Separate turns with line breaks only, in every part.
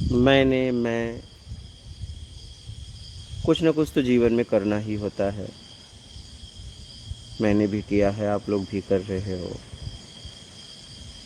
मैं कुछ न कुछ तो जीवन में करना ही होता है। मैंने भी किया है, आप लोग भी कर रहे हो।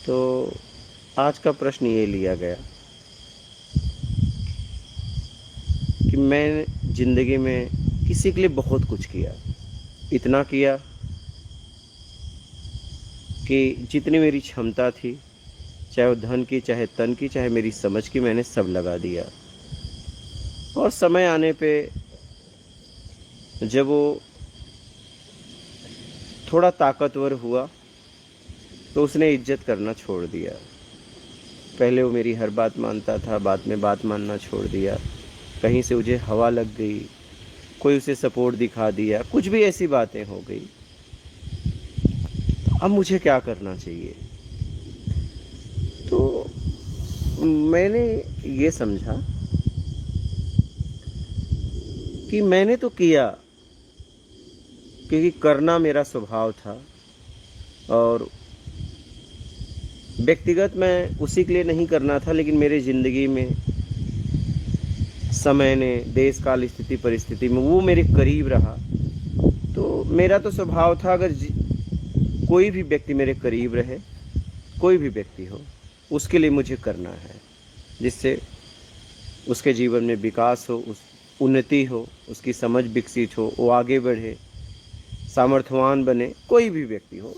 तो आज का प्रश्न ये लिया गया कि मैं ज़िंदगी में किसी के लिए बहुत कुछ किया। इतना किया कि जितनी मेरी क्षमता थी, चाहे वो धन की, चाहे तन की, चाहे मेरी समझ की, मैंने सब लगा दिया। और समय आने पे जब वो थोड़ा ताकतवर हुआ तो उसने इज्जत करना छोड़ दिया। पहले वो मेरी हर बात मानता था, बाद में बात मानना छोड़ दिया। कहीं से मुझे हवा लग गई, कोई उसे सपोर्ट दिखा दिया, कुछ भी ऐसी बातें हो गई। अब मुझे क्या करना चाहिए? तो मैंने ये समझा कि मैंने तो किया क्योंकि करना मेरा स्वभाव था, और व्यक्तिगत मैं उसी के लिए नहीं करना था, लेकिन मेरे ज़िंदगी में समय ने, देश काल, स्थिति परिस्थिति में वो मेरे करीब रहा। तो मेरा तो स्वभाव था, अगर कोई भी व्यक्ति मेरे करीब रहे, कोई भी व्यक्ति हो, उसके लिए मुझे करना है, जिससे उसके जीवन में विकास हो, उस उन्नति हो, उसकी समझ विकसित हो, वो आगे बढ़े, सामर्थ्यवान बने, कोई भी व्यक्ति हो।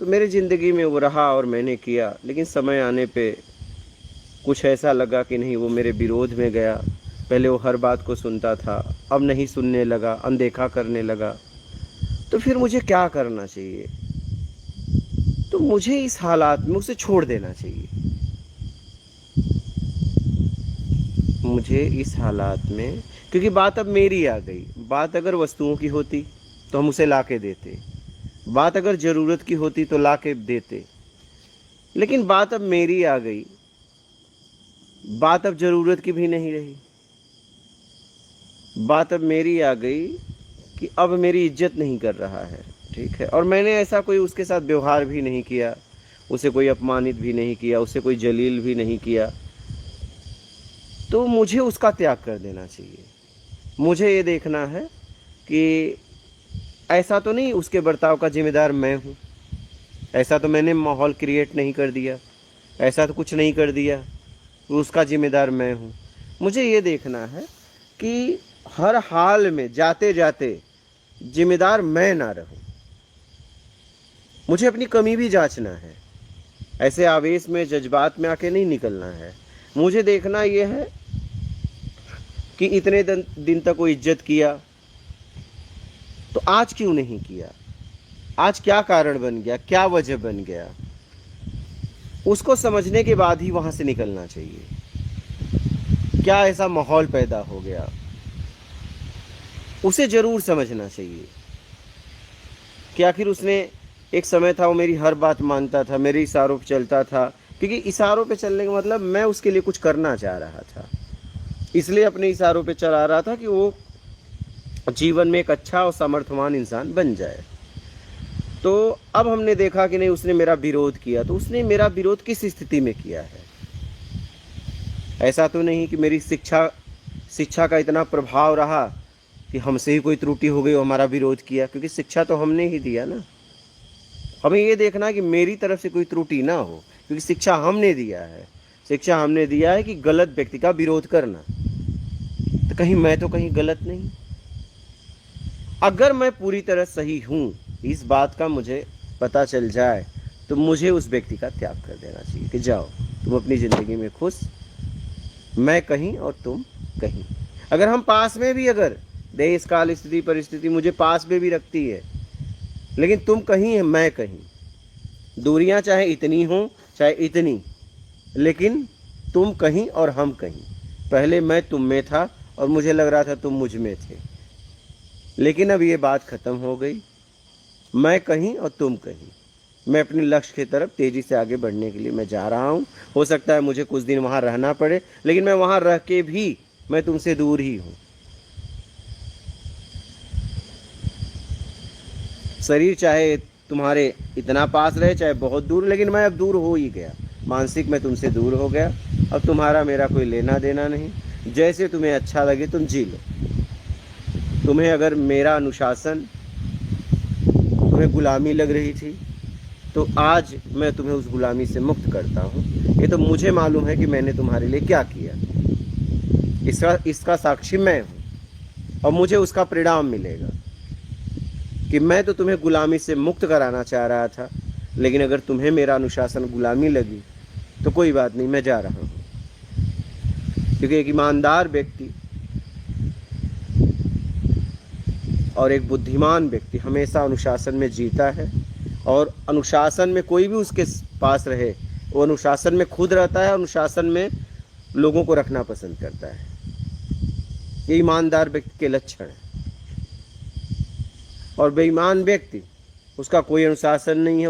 तो मेरी ज़िंदगी में वो रहा और मैंने किया। लेकिन समय आने पे कुछ ऐसा लगा कि नहीं, वो मेरे विरोध में गया। पहले वो हर बात को सुनता था, अब नहीं सुनने लगा, अनदेखा करने लगा। तो फिर मुझे क्या करना चाहिए? तो मुझे इस हालात में उसे छोड़ देना चाहिए। मुझे इस हालात में, क्योंकि बात अब मेरी आ गई। बात अगर वस्तुओं की होती तो हम उसे ला के देते, बात अगर ज़रूरत की होती तो ला के देते, लेकिन बात अब मेरी आ गई। बात अब ज़रूरत की भी नहीं रही, बात अब मेरी आ गई कि अब मेरी इज्जत नहीं कर रहा है। ठीक है, और मैंने ऐसा कोई उसके साथ व्यवहार भी नहीं किया, उसे कोई अपमानित भी नहीं किया, उसे कोई जलील भी नहीं किया। तो मुझे उसका त्याग कर देना चाहिए। मुझे ये देखना है कि ऐसा तो नहीं उसके बर्ताव का जिम्मेदार मैं हूँ, ऐसा तो मैंने माहौल क्रिएट नहीं कर दिया, ऐसा तो कुछ नहीं कर दिया, तो उसका जिम्मेदार मैं हूँ। मुझे ये देखना है कि हर हाल में जाते जाते जिम्मेदार मैं ना रहूँ। मुझे अपनी कमी भी जांचना है, ऐसे आवेश में, जज्बात में आके नहीं निकलना है। मुझे देखना ये है कि इतने दिन तक वो इज्जत किया, तो आज क्यों नहीं किया? आज क्या कारण बन गया, क्या वजह बन गया? उसको समझने के बाद ही वहां से निकलना चाहिए। क्या ऐसा माहौल पैदा हो गया, उसे जरूर समझना चाहिए कि आखिर उसने, एक समय था वो मेरी हर बात मानता था, मेरे इशारों पे चलता था। क्योंकि इशारों पे चलने का मतलब मैं उसके लिए कुछ करना चाह रहा था, इसलिए अपने इशारों पे चला रहा था कि वो जीवन में एक अच्छा और सामर्थ्यवान इंसान बन जाए। तो अब हमने देखा कि नहीं, उसने मेरा विरोध किया। तो उसने मेरा विरोध किस स्थिति में किया है? ऐसा तो नहीं कि मेरी शिक्षा का इतना प्रभाव रहा कि हमसे ही कोई त्रुटि हो गई और हमारा विरोध किया, क्योंकि शिक्षा तो हमने ही दिया ना। हमें ये देखना कि मेरी तरफ से कोई त्रुटि ना हो, क्योंकि शिक्षा हमने दिया है। शिक्षा हमने दिया है कि गलत व्यक्ति का विरोध करना। तो कहीं मैं तो कहीं गलत नहीं? अगर मैं पूरी तरह सही हूँ, इस बात का मुझे पता चल जाए, तो मुझे उस व्यक्ति का त्याग कर देना चाहिए कि जाओ तुम अपनी ज़िंदगी में खुश, मैं कहीं और तुम कहीं। अगर हम पास में भी, अगर देश काल स्थिति परिस्थिति मुझे पास में भी रखती है, लेकिन तुम कहीं है, मैं कहीं, दूरियां चाहे इतनी हो चाहे इतनी, लेकिन तुम कहीं और हम कहीं। पहले मैं तुम में था और मुझे लग रहा था तुम मुझ में थे, लेकिन अब ये बात ख़त्म हो गई। मैं कहीं और तुम कहीं। मैं अपने लक्ष्य की तरफ तेज़ी से आगे बढ़ने के लिए मैं जा रहा हूँ। हो सकता है मुझे कुछ दिन वहाँ रहना पड़े, लेकिन मैं वहाँ रह के भी मैं तुमसे दूर ही हूँ। शरीर चाहे तुम्हारे इतना पास रहे, चाहे बहुत दूर, लेकिन मैं अब दूर हो ही गया। मानसिक मैं तुमसे दूर हो गया। अब तुम्हारा मेरा कोई लेना देना नहीं, जैसे तुम्हें अच्छा लगे तुम जी लो। तुम्हें अगर मेरा अनुशासन तुम्हें गुलामी लग रही थी तो आज मैं तुम्हें उस गुलामी से मुक्त करता हूँ। ये तो मुझे मालूम है कि मैंने तुम्हारे लिए क्या किया, इसका साक्षी मैं हूँ और मुझे उसका परिणाम मिलेगा कि मैं तो तुम्हें गुलामी से मुक्त कराना चाह रहा था, लेकिन अगर तुम्हें मेरा अनुशासन गुलामी लगी तो कोई बात नहीं, मैं जा रहा हूँ। क्योंकि एक ईमानदार व्यक्ति और एक बुद्धिमान व्यक्ति हमेशा अनुशासन में जीता है, और अनुशासन में कोई भी उसके पास रहे वो अनुशासन में खुद रहता है, अनुशासन में लोगों को रखना पसंद करता है। ये ईमानदार व्यक्ति के लक्षण है। और बेईमान व्यक्ति, उसका कोई अनुशासन नहीं है,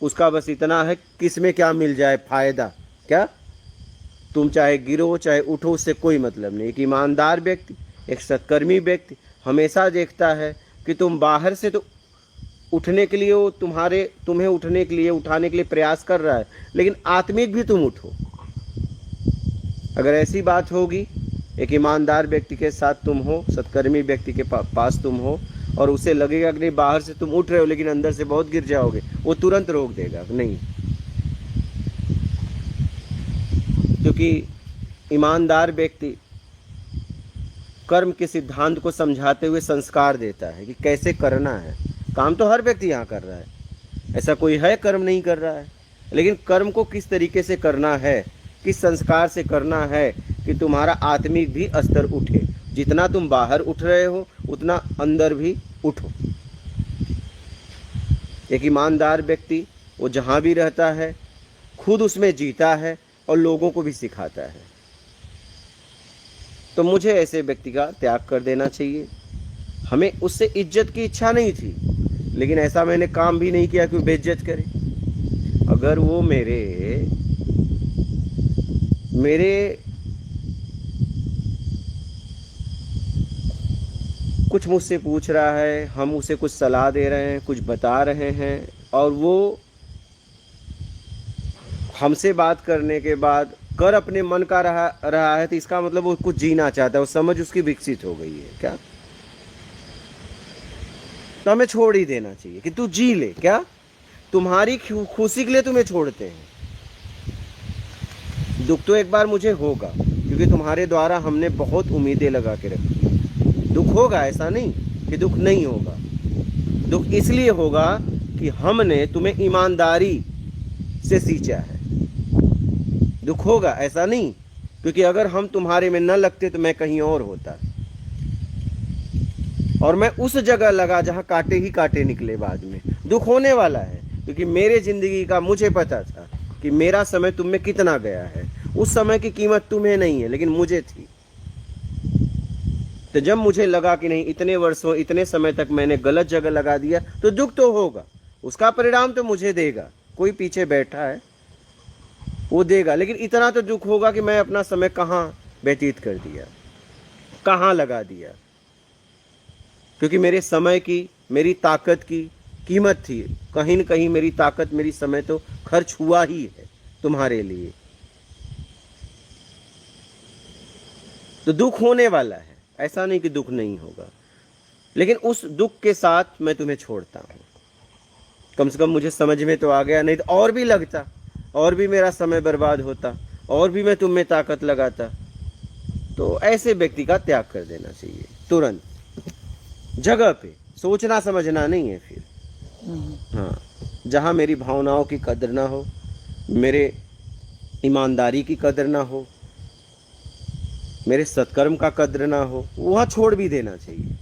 उसका बस इतना है किसमें क्या मिल जाए फायदा, क्या तुम चाहे गिरो चाहे उठो उससे कोई मतलब नहीं। एक ईमानदार व्यक्ति, एक सत्कर्मी व्यक्ति हमेशा देखता है कि तुम बाहर से तो उठने के लिए वो तुम्हें उठाने के लिए प्रयास कर रहा है, लेकिन आत्मिक भी तुम उठो। अगर ऐसी बात होगी, एक ईमानदार व्यक्ति के साथ तुम हो, सत्कर्मी व्यक्ति के पास तुम हो, और उसे लगेगा कि नहीं बाहर से तुम उठ रहे हो लेकिन अंदर से बहुत गिर जाओगे, वो तुरंत रोक देगा नहीं। क्योंकि ईमानदार व्यक्ति कर्म के सिद्धांत को समझाते हुए संस्कार देता है कि कैसे करना है। काम तो हर व्यक्ति यहाँ कर रहा है, ऐसा कोई है कर्म नहीं कर रहा है, लेकिन कर्म को किस तरीके से करना है, किस संस्कार से करना है कि तुम्हारा आत्मिक भी स्तर उठे। जितना तुम बाहर उठ रहे हो उतना अंदर भी उठो। एक ईमानदार व्यक्ति वो जहाँ भी रहता है खुद उसमें जीता है और लोगों को भी सिखाता है। तो मुझे ऐसे व्यक्ति का त्याग कर देना चाहिए। हमें उससे इज्जत की इच्छा नहीं थी, लेकिन ऐसा मैंने काम भी नहीं किया कि वो बेइज्जत करे। अगर वो मेरे कुछ मुझसे पूछ रहा है, हम उसे कुछ सलाह दे रहे हैं, कुछ बता रहे हैं, और वो हमसे बात करने के बाद कर अपने मन का रहा है, तो इसका मतलब वो कुछ जीना चाहता है, वो समझ उसकी विकसित हो गई है क्या, तो हमें छोड़ ही देना चाहिए कि तू जी ले। क्या तुम्हारी खुशी के लिए तुम्हें छोड़ते हैं। दुख तो एक बार मुझे होगा, क्योंकि तुम्हारे द्वारा हमने बहुत उम्मीदें लगा के रखी है। दुख होगा, ऐसा नहीं कि दुख नहीं होगा। दुख इसलिए होगा कि हमने तुम्हें ईमानदारी से सींचा है। दुख होगा, ऐसा नहीं, क्योंकि अगर हम तुम्हारे में न लगते तो मैं कहीं और होता, और मैं उस जगह लगा जहां कांटे ही कांटे निकले। बाद में दुख होने वाला है, क्योंकि मेरे जिंदगी का मुझे पता था कि मेरा समय तुम में कितना गया है। उस समय की कीमत तुम्हें नहीं है, लेकिन मुझे थी। तो जब मुझे लगा कि नहीं, इतने वर्षों इतने समय तक मैंने गलत जगह लगा दिया, तो दुख तो होगा, उसका परिणाम तो मुझे देगा। कोई पीछे बैठा है वो देगा, लेकिन इतना तो दुख होगा कि मैं अपना समय कहाँ व्यतीत कर दिया, कहाँ लगा दिया। क्योंकि मेरे समय की, मेरी ताकत की कीमत थी। कहीं न कहीं मेरी ताकत, मेरी समय तो खर्च हुआ ही है तुम्हारे लिए। तो दुख होने वाला है, ऐसा नहीं कि दुख नहीं होगा, लेकिन उस दुख के साथ मैं तुम्हें छोड़ता हूँ। कम से कम मुझे समझ में तो आ गया, नहीं तो और भी लगता, और भी मेरा समय बर्बाद होता, और भी मैं तुम में ताकत लगाता। तो ऐसे व्यक्ति का त्याग कर देना चाहिए तुरंत, जगह पे। सोचना समझना नहीं है फिर। हाँ, जहाँ मेरी भावनाओं की कदर ना हो, मेरे ईमानदारी की कदर ना हो, मेरे सत्कर्म का कद्र ना हो, वहाँ छोड़ भी देना चाहिए।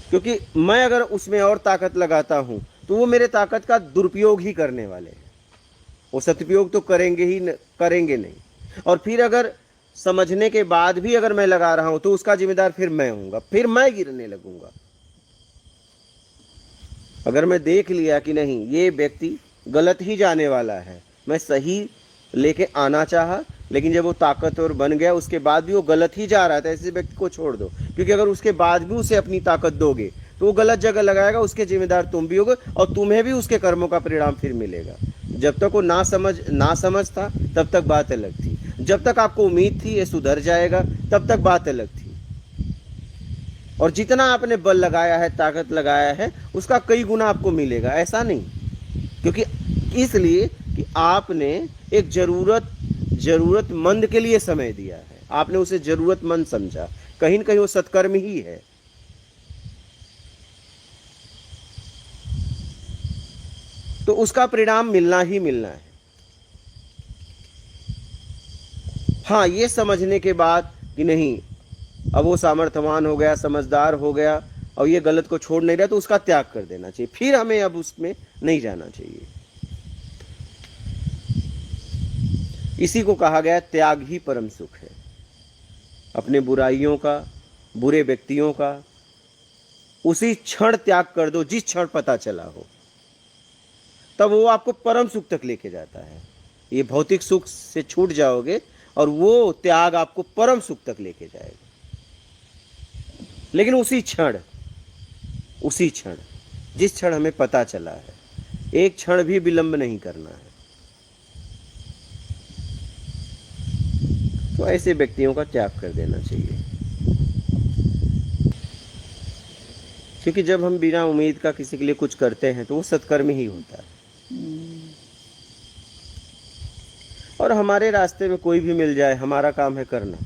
क्योंकि मैं अगर उसमें और ताकत लगाता हूँ तो वो मेरे ताकत का दुरुपयोग ही करने वाले हैं। वो सदुपयोग तो करेंगे नहीं। और फिर अगर समझने के बाद भी अगर मैं लगा रहा हूं तो उसका जिम्मेदार फिर मैं हूंगा, फिर मैं गिरने लगूंगा। अगर मैं देख लिया कि नहीं, ये व्यक्ति गलत ही जाने वाला है, मैं सही लेके आना चाहा, लेकिन जब वो ताकतवर बन गया उसके बाद भी वो गलत ही जा रहा था, ऐसे व्यक्ति को छोड़ दो। क्योंकि अगर उसके बाद भी उसे अपनी ताकत दोगे तो वो गलत जगह लगाएगा, उसके जिम्मेदार तुम भी होगे और तुम्हें भी उसके कर्मों का परिणाम फिर मिलेगा। जब तक वो ना समझ था तब तक बात अलग थी, जब तक आपको उम्मीद थी ये सुधर जाएगा तब तक बात अलग थी। और जितना आपने बल लगाया है, ताकत लगाया है, उसका कई गुना आपको मिलेगा, ऐसा नहीं। क्योंकि इसलिए कि आपने एक जरूरतमंद के लिए समय दिया है, आपने उसे जरूरतमंद समझा, कहीं न कहीं वो सत्कर्म ही है। तो उसका परिणाम मिलना ही मिलना है। हाँ, ये समझने के बाद कि नहीं, अब वो सामर्थ्यवान हो गया, समझदार हो गया और ये गलत को छोड़ नहीं रहा, तो उसका त्याग कर देना चाहिए, फिर हमें अब उसमें नहीं जाना चाहिए। इसी को कहा गया त्याग ही परम सुख है। अपने बुराइयों का, बुरे व्यक्तियों का उसी क्षण त्याग कर दो जिस क्षण पता चला हो, तब वो आपको परम सुख तक लेके जाता है। ये भौतिक सुख से छूट जाओगे और वो त्याग आपको परम सुख तक लेके जाएगा, लेकिन उसी क्षण जिस क्षण हमें पता चला है, एक क्षण भी विलंब नहीं करना है। तो ऐसे व्यक्तियों का त्याग कर देना चाहिए, क्योंकि जब हम बिना उम्मीद का किसी के लिए कुछ करते हैं तो वो सत्कर्म ही होता है। और हमारे रास्ते में कोई भी मिल जाए, हमारा काम है करना।